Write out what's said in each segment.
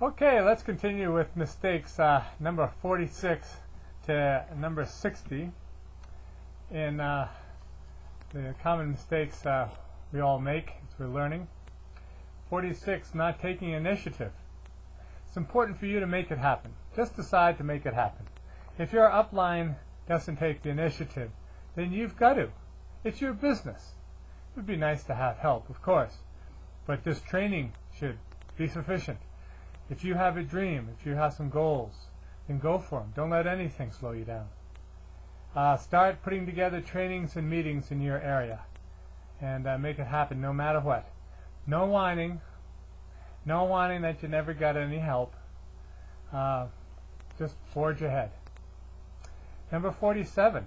Okay, let's continue with mistakes number 46 to number 60. In the common mistakes we all make as we're learning. 46, not taking initiative. It's important for you to make it happen. Just decide to make it happen. If your upline doesn't take the initiative, then you've got to. It's your business. It would be nice to have help, of course, but this training should be sufficient. If you have a dream, if you have some goals, then go for them. Don't let anything slow you down. Start putting together trainings and meetings in your area and make it happen no matter what. No whining. No whining that you never got any help. Just forge ahead. Number 47.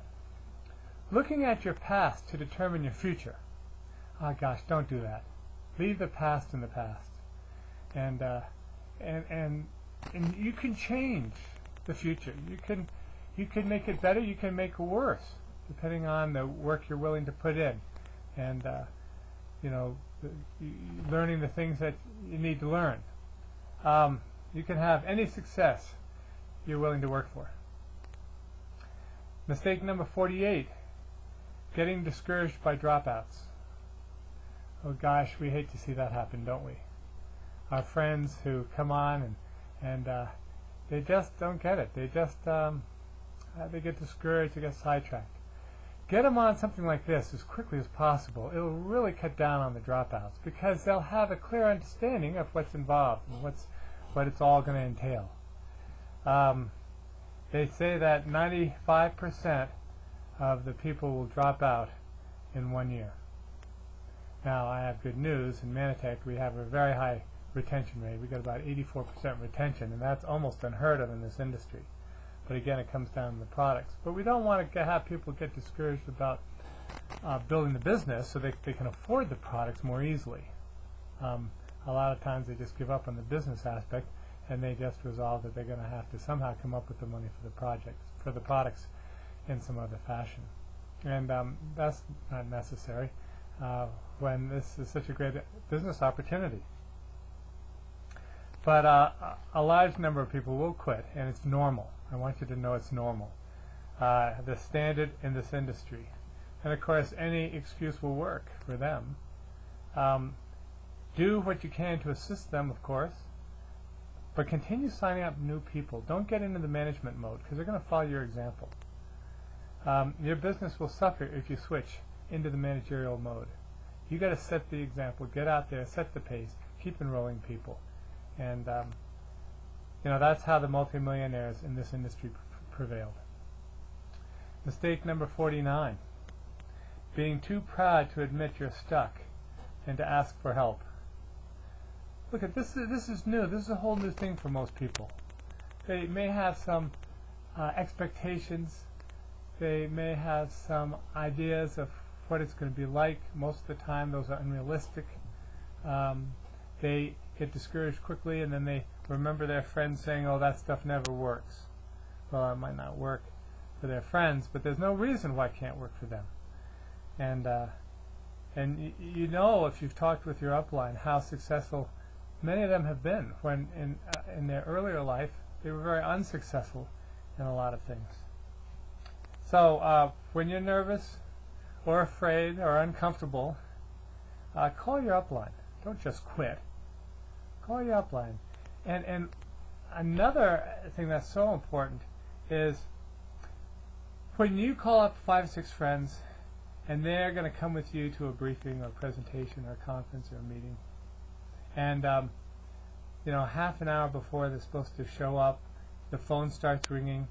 Looking at your past to determine your future. Oh gosh, don't do that. Leave the past in the past. And you can change the future. You can make it better, you can make it worse, depending on the work you're willing to put in. And learning the things that you need to learn. You can have any success you're willing to work for. Mistake number 48, getting discouraged by dropouts. Oh gosh, we hate to see that happen, don't we? Our friends who come on and they just don't get it. They just they get discouraged, they get sidetracked. Get them on something like this as quickly as possible. It'll really cut down on the dropouts because they'll have a clear understanding of what's involved and what it's all going to entail. They say that 95% of the people will drop out in 1 year. Now, I have good news. In Manatech, we have a very high retention rate. We got about 84% retention, and that's almost unheard of in this industry. But again, it comes down to the products. But we don't want to have people get discouraged about building the business so they can afford the products more easily. A lot of times they just give up on the business aspect and they just resolve that they're going to have to somehow come up with the money for the products in some other fashion. And that's not necessary when this is such a great business opportunity. But a large number of people will quit, and it's normal. I want you to know it's normal. The standard in this industry. And of course, any excuse will work for them. Do what you can to assist them, of course, but continue signing up new people. Don't get into the management mode, because they're going to follow your example. Your business will suffer if you switch into the managerial mode. You got to set the example. Get out there, set the pace, keep enrolling people. And that's how the multimillionaires in this industry prevailed. Mistake number 49, being too proud to admit you're stuck and to ask for help. Look, this is new. This is a whole new thing for most people. They may have some expectations. They may have some ideas of what it's going to be like. Most of the time, those are unrealistic. They get discouraged quickly, and then they remember their friends saying, oh, that stuff never works. Well, it might not work for their friends, but there's no reason why it can't work for them. And you know, if you've talked with your upline, how successful many of them have been when in their earlier life they were very unsuccessful in a lot of things. So when you're nervous or afraid or uncomfortable, call your upline. Don't just quit. Call your upline. And another thing that's so important is when you call up 5 or 6 friends and they're going to come with you to a briefing or presentation or conference or a meeting, and half an hour before they're supposed to show up, the phone starts ringing.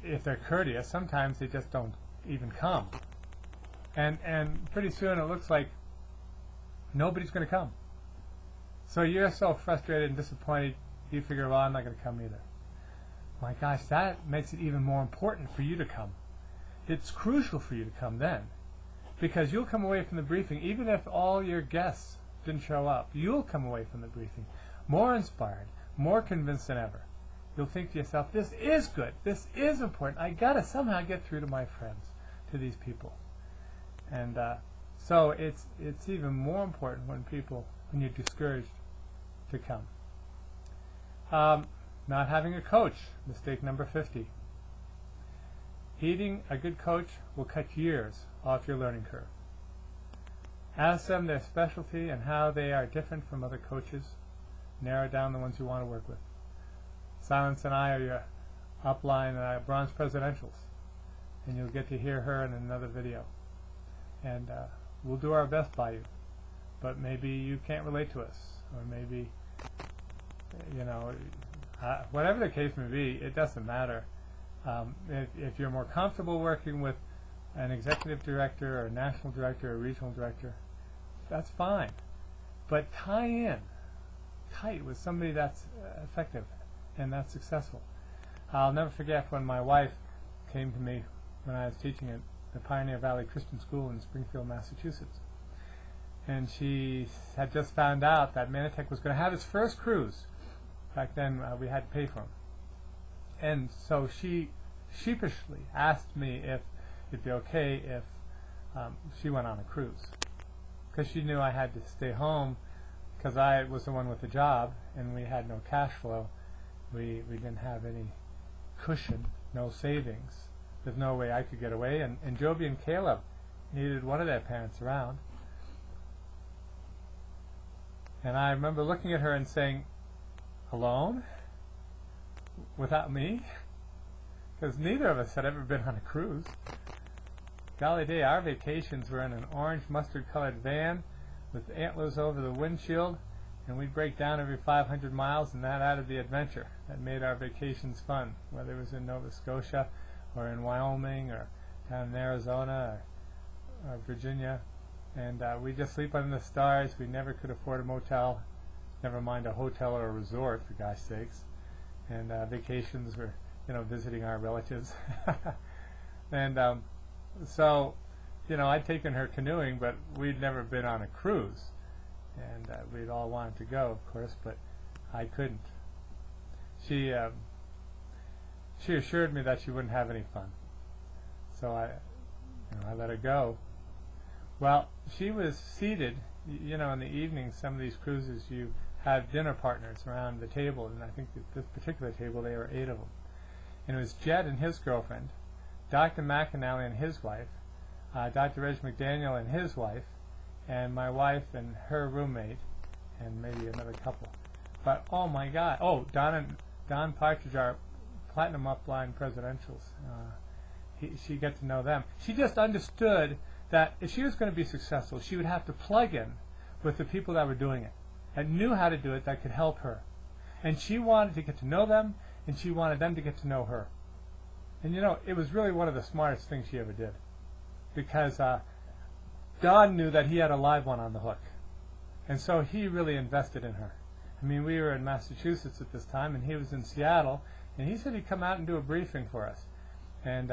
If they're courteous, sometimes they just don't even come. And pretty soon it looks like nobody's going to come. So you're so frustrated and disappointed, you figure, well, I'm not going to come either. My gosh, that makes it even more important for you to come. It's crucial for you to come then, because you'll come away from the briefing, even if all your guests didn't show up, you'll come away from the briefing more inspired, more convinced than ever. You'll think to yourself, this is good, this is important, I got to somehow get through to my friends, to these people. And so it's even more important when you're discouraged to come. Not having a coach, mistake number 50. Needing a good coach will cut years off your learning curve. Ask them their specialty and how they are different from other coaches. Narrow down the ones you want to work with. Silence and I are your upline bronze presidentials, and you'll get to hear her in another video. And we'll do our best by you, but maybe you can't relate to us, or maybe, whatever the case may be, it doesn't matter. If you're more comfortable working with an executive director or a national director or a regional director, that's fine. But tie in tight with somebody that's effective and that's successful. I'll never forget when my wife came to me when I was teaching at the Pioneer Valley Christian School in Springfield, Massachusetts. And she had just found out that Mannatech was going to have its first cruise. Back then we had to pay for them. And so she sheepishly asked me if it'd be okay if she went on a cruise, because she knew I had to stay home because I was the one with the job and we had no cash flow. We didn't have any cushion, no savings. There's no way I could get away, and Joby and Caleb needed one of their parents around. And I remember looking at her and saying, alone? Without me? Because neither of us had ever been on a cruise. Golly day, our vacations were in an orange mustard-colored van with antlers over the windshield, and we'd break down every 500 miles, and that added the adventure. That made our vacations fun, whether it was in Nova Scotia or in Wyoming or down in Arizona or Virginia. And we'd just sleep under the stars. We never could afford a motel, never mind a hotel or a resort, for gosh sakes. And vacations were, visiting our relatives. And so, I'd taken her canoeing, but we'd never been on a cruise. And we'd all wanted to go, of course, but I couldn't. She assured me that she wouldn't have any fun. So I let her go. Well, she was seated, in the evening, some of these cruises, you have dinner partners around the table, and I think at this particular table there were 8 of them. And it was Jed and his girlfriend, Dr. McAnally and his wife, Dr. Reg McDaniel and his wife, and my wife and her roommate, and maybe another couple. But oh my God! Oh, Don Partridge, our platinum upline presidentials. She got to know them. She just understood that if she was going to be successful, she would have to plug in with the people that were doing it, that knew how to do it, that could help her. And she wanted to get to know them, and she wanted them to get to know her. And it was really one of the smartest things she ever did, because Don knew that he had a live one on the hook, and so he really invested in her. I mean, we were in Massachusetts at this time, and he was in Seattle, and he said he'd come out and do a briefing for us. And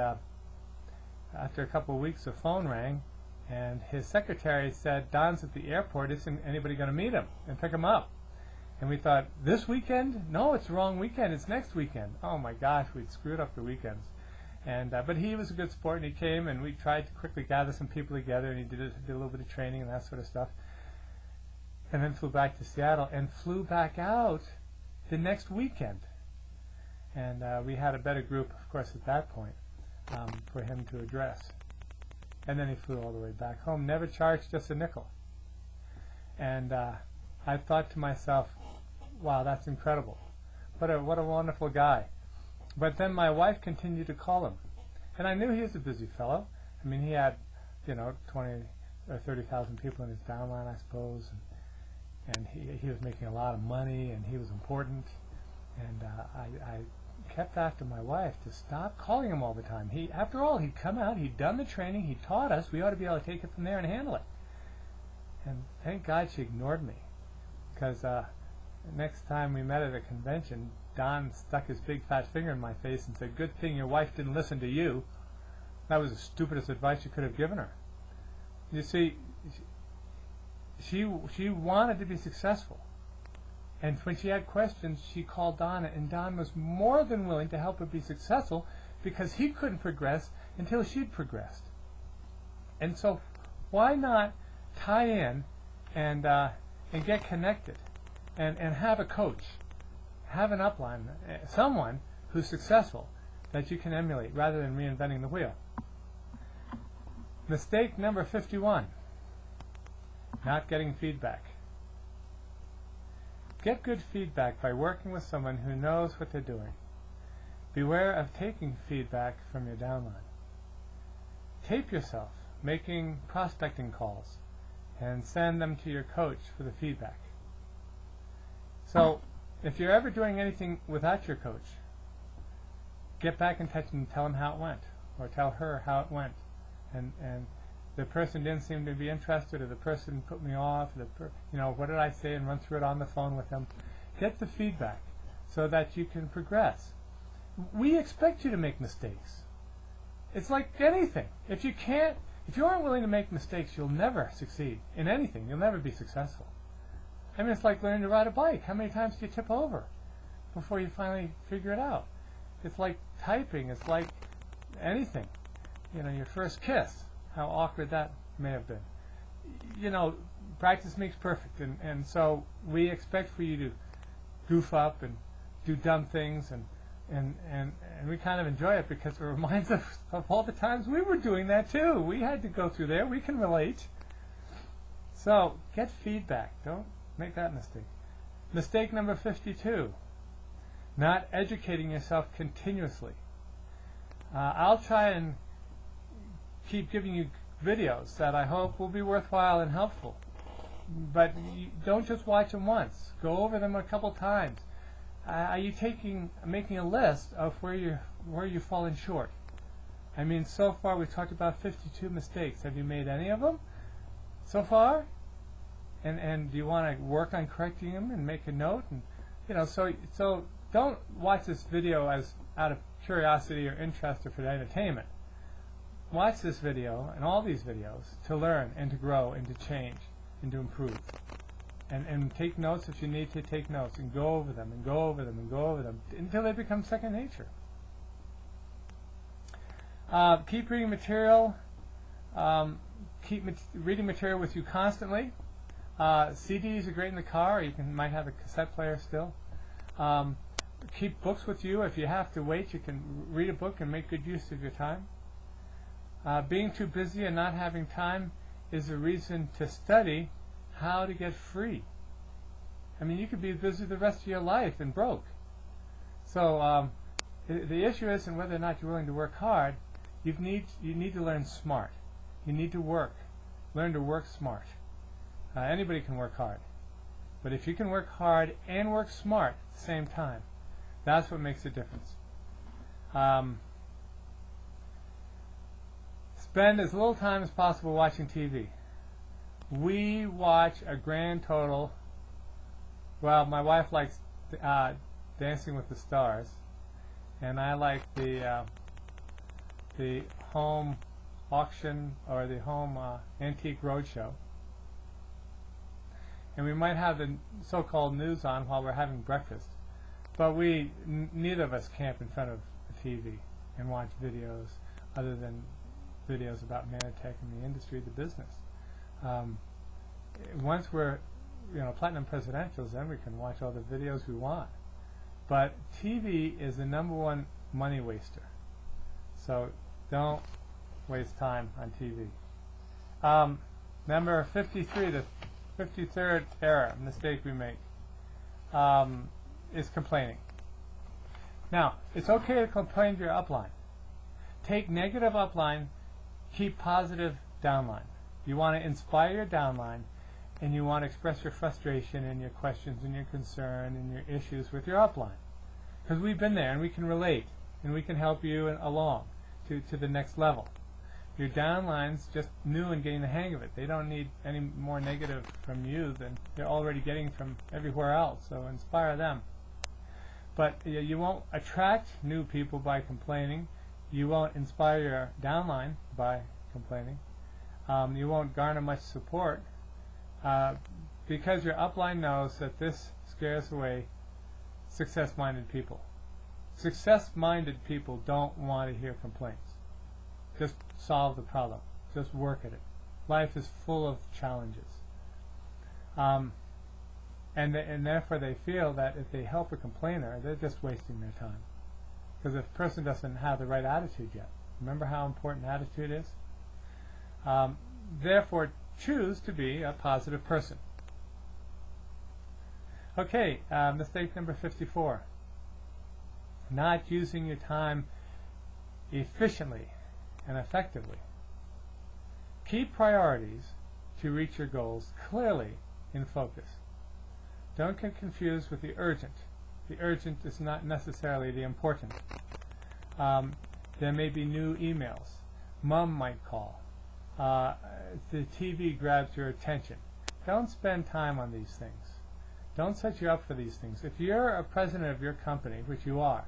after a couple of weeks, the phone rang, and his secretary said, Don's at the airport, isn't anybody going to meet him and pick him up? And we thought, this weekend? No, it's the wrong weekend, it's next weekend. Oh my gosh, we'd screwed up the weekends. And but he was a good sport, and he came, and we tried to quickly gather some people together, and he did a little bit of training and that sort of stuff. And then flew back to Seattle and flew back out the next weekend. And we had a better group, of course, at that point for him to address. And then he flew all the way back home, never charged us a nickel. And I thought to myself, wow, that's incredible. What a wonderful guy. But then my wife continued to call him. And I knew he was a busy fellow. I mean, he had, 20 or 30,000 people in his downline, I suppose. And he was making a lot of money, and he was important. And I kept after my wife to stop calling him all the time. After all, he'd come out, he'd done the training, he taught us. We ought to be able to take it from there and handle it. And thank God she ignored me. Because next time we met at a convention, Don stuck his big fat finger in my face and said, good thing your wife didn't listen to you. That was the stupidest advice you could have given her. You see, she wanted to be successful. And when she had questions, she called Don, and Don was more than willing to help her be successful because he couldn't progress until she'd progressed. And so why not tie in and get connected and have a coach? have an upline, someone who's successful that you can emulate rather than reinventing the wheel. Mistake number 51, not getting feedback. Get good feedback by working with someone who knows what they're doing. Beware of taking feedback from your downline. Tape yourself making prospecting calls and send them to your coach for the feedback. So if you're ever doing anything without your coach, get back in touch and tell him how it went, or tell her how it went. And the person didn't seem to be interested, or the person put me off, what did I say, and run through it on the phone with them. Get the feedback so that you can progress. We expect you to make mistakes. It's like anything. If you aren't willing to make mistakes, you'll never succeed in anything. You'll never be successful. I mean, it's like learning to ride a bike. How many times do you tip over before you finally figure it out? It's like typing. It's like anything. Your first kiss, how awkward that may have been. Practice makes perfect, and so we expect for you to goof up and do dumb things, and we kind of enjoy it because it reminds us of all the times we were doing that too. We had to go through there. We can relate. So get feedback. Don't make that mistake. Mistake number 52, not educating yourself continuously. I'll try and keep giving you videos that I hope will be worthwhile and helpful. But don't just watch them once. Go over them a couple times. Are you making a list of where you've fallen short? I mean, so far we've talked about 52 mistakes. Have you made any of them so far? And do you want to work on correcting them and make a note? And so don't watch this video as out of curiosity or interest or for entertainment. Watch this video and all these videos to learn and to grow and to change and to improve. And take notes if you need to take notes, and go over them and go over them and go over them until they become second nature. Keep reading material. Keep reading material with you constantly. CDs are great in the car, or you might have a cassette player still. Keep books with you. If you have to wait, you can read a book and make good use of your time. Being too busy and not having time is a reason to study how to get free. I mean, you could be busy the rest of your life and broke. So the issue isn't whether or not you're willing to work hard. You need to learn smart. You need to learn to work smart. Anybody can work hard. But if you can work hard and work smart at the same time, that's what makes a difference. Spend as little time as possible watching TV. We watch a grand total. Well, my wife likes Dancing with the Stars, and I like the home auction or the home antique roadshow. And we might have the so-called news on while we're having breakfast, but neither of us camp in front of the TV and watch videos other than videos about Manatech and the industry, the business. Once we're platinum presidentials, then we can watch all the videos we want. But TV is the #1 money waster. So don't waste time on TV. Number 53, the 53rd error, mistake we make, is complaining. Now, it's okay to complain to your upline. Take negative upline, keep positive downline. You want to inspire your downline, and you want to express your frustration and your questions and your concern and your issues with your upline. Because we've been there, and we can relate, and we can help you along to the next level. Your downline's just new and getting the hang of it. They don't need any more negative from you than they're already getting from everywhere else, so inspire them. But you won't attract new people by complaining. You won't inspire your downline by complaining. You won't garner much support because your upline knows that this scares away success-minded people. Success-minded people don't want to hear complaints. Just solve the problem. Just work at it. Life is full of challenges. and therefore they feel that if they help a complainer, they're just wasting their time. Because if a person doesn't have the right attitude yet, remember how important attitude is? Therefore, choose to be a positive person. Okay, mistake number 54. Not using your time efficiently and effectively. Keep priorities to reach your goals clearly in focus. Don't get confused with the urgent. The urgent is not necessarily the important. There may be new emails. Mom might call. The TV grabs your attention. Don't spend time on these things. Don't set you up for these things. If you're a president of your company, which you are,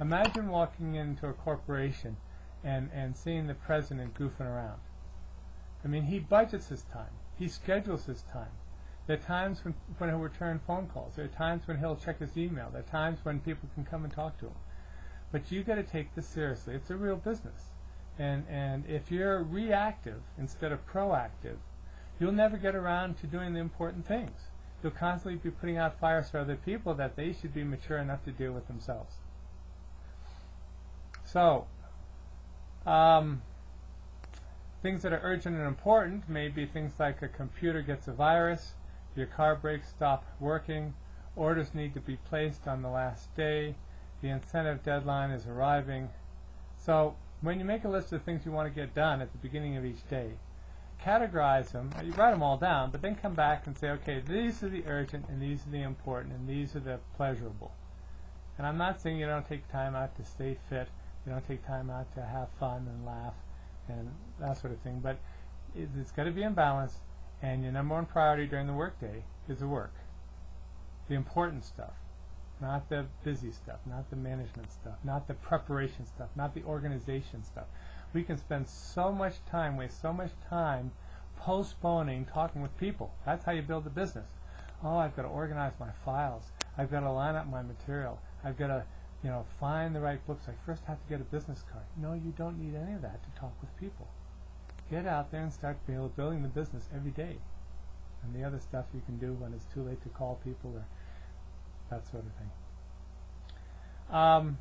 imagine walking into a corporation and seeing the president goofing around. I mean, he budgets his time. He schedules his time. There are times when he'll return phone calls. There are times when he'll check his email. There are times when people can come and talk to him. But you've got to take this seriously. It's a real business. And if you're reactive instead of proactive, you'll never get around to doing the important things. You'll constantly be putting out fires for other people that they should be mature enough to deal with themselves. So, things that are urgent and important may be things like a computer gets a virus, your car brakes stop working, orders need to be placed on the last day, the incentive deadline is arriving. So, when you make a list of things you want to get done at the beginning of each day, categorize them, you write them all down, but then come back and say, okay, these are the urgent, and these are the important, and these are the pleasurable. And I'm not saying you don't take time out to stay fit, you don't take time out to have fun and laugh and that sort of thing, but it's got to be in balance, and your number one priority during the workday is the work. The important stuff, not the busy stuff, not the management stuff, not the preparation stuff, not the organization stuff. We can spend so much time, waste so much time postponing talking with people. That's how you build a business. Oh, I've got to organize my files. I've got to line up my material. I've got to, find the right books. I first have to get a business card. No, you don't need any of that to talk with people. Get out there and start building the business every day. And the other stuff you can do when it's too late to call people or that sort of thing.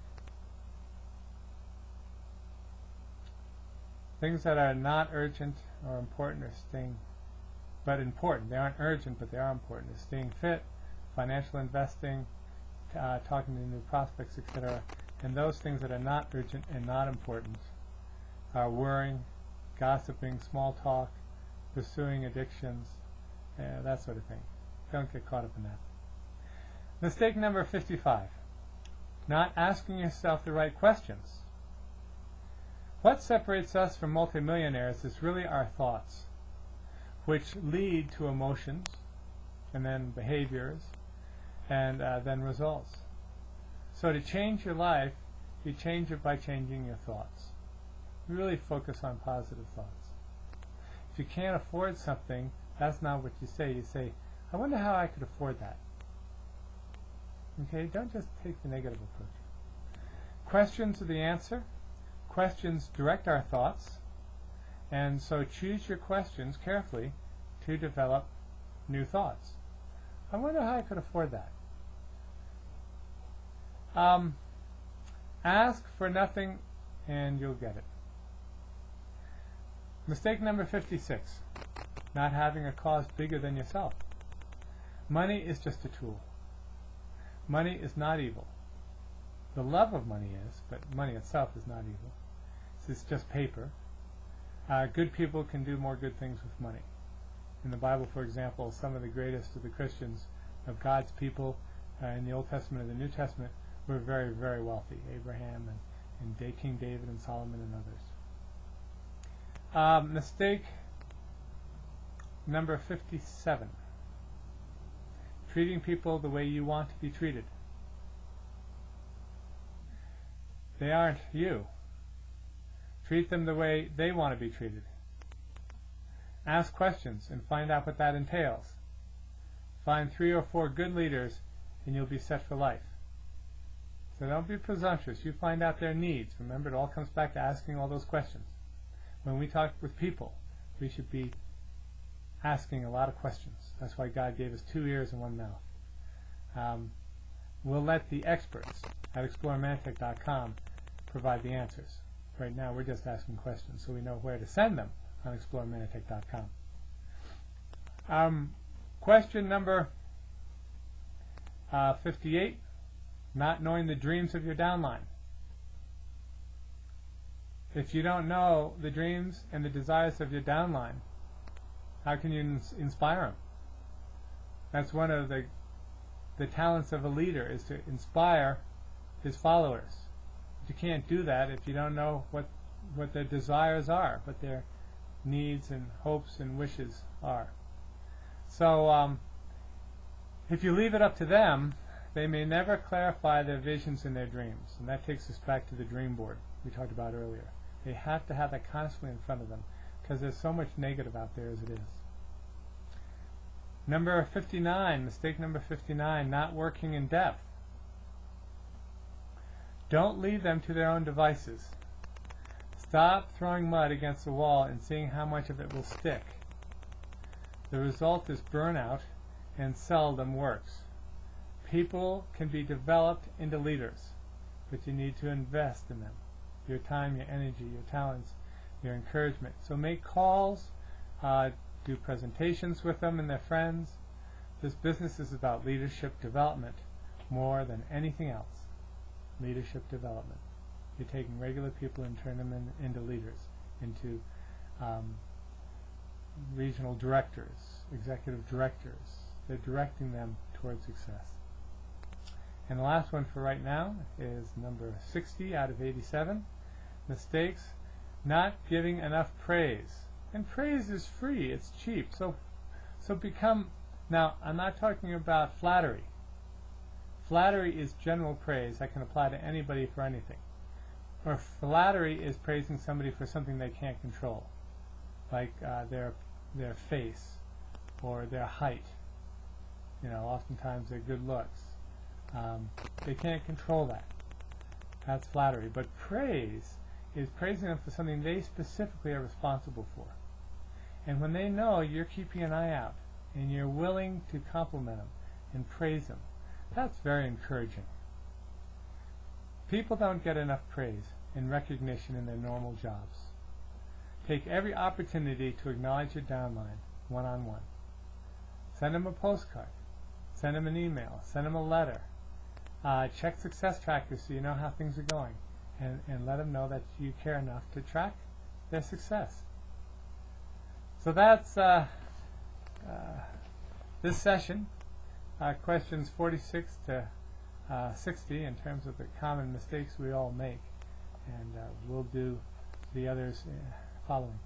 Things that are not urgent or important are staying, but important. They aren't urgent, but they are important. Is staying fit, financial investing, talking to new prospects, etc. And those things that are not urgent and not important are worrying, gossiping, small talk, pursuing addictions, that sort of thing. Don't get caught up in that. Mistake number 55. Not asking yourself the right questions. What separates us from multimillionaires is really our thoughts, which lead to emotions, and then behaviors, and then results. So to change your life, you change it by changing your thoughts. Really focus on positive thoughts. If you can't afford something, that's not what you say. You say, I wonder how I could afford that. Okay, don't just take the negative approach. Questions are the answer. Questions direct our thoughts, and so choose your questions carefully to develop new thoughts. I wonder how I could afford that. Ask for nothing and you'll get it. Mistake number 56. Not having a cause bigger than yourself. Money is just a tool. Money is not evil. The love of money is, but money itself is not evil. It's just paper. Good people can do more good things with money. In the Bible, for example, some of the greatest of the Christians, of God's people in the Old Testament and the New Testament, were very, very wealthy. Abraham and King David and Solomon and others. Mistake number 57. Treating people the way you want to be treated. They aren't you. Treat them the way they want to be treated. Ask questions and find out what that entails. Find 3 or 4 good leaders and you'll be set for life. So don't be presumptuous. You find out their needs. Remember, it all comes back to asking all those questions. When we talk with people, we should be asking a lot of questions. That's why God gave us 2 ears and 1 mouth. We'll let the experts at ExploreManatech.com provide the answers. Right now we're just asking questions, so we know where to send them on ExploreManatech.com. Question number 58, not knowing the dreams of your downline. If you don't know the dreams and the desires of your downline, how can you inspire them? That's one of the talents of a leader, is to inspire his followers. But you can't do that if you don't know what their desires are, what their needs and hopes and wishes are. So if you leave it up to them, they may never clarify their visions and their dreams. And that takes us back to the dream board we talked about earlier. They have to have that constantly in front of them, because there's so much negative out there as it is. Number 59, mistake number 59, not working in depth. Don't leave them to their own devices. Stop throwing mud against the wall and seeing how much of it will stick. The result is burnout and seldom works. People can be developed into leaders, but you need to invest in them. Your time, your energy, your talents, your encouragement. So make calls, do presentations with them and their friends. This business is about leadership development more than anything else. Leadership development. You're taking regular people and turning them into leaders, into regional directors, executive directors. They're directing them towards success. And the last one for right now is number 60 out of 87. Mistakes, not giving enough praise. And praise is free, it's cheap. So become, now I'm not talking about flattery. Flattery is general praise that can apply to anybody for anything. Or flattery is praising somebody for something they can't control, like their face or their height. You know, oftentimes their good looks. They can't control that. That's flattery. But praise is praising them for something they specifically are responsible for. And when they know you're keeping an eye out and you're willing to compliment them and praise them, that's very encouraging. People don't get enough praise and recognition in their normal jobs. Take every opportunity to acknowledge your downline one-on-one. Send them a postcard. Send them an email. Send them a letter. Check success trackers so you know how things are going. And let them know that you care enough to track their success. So that's this session, questions 46 to 60 in terms of the common mistakes we all make. And we'll do the others following.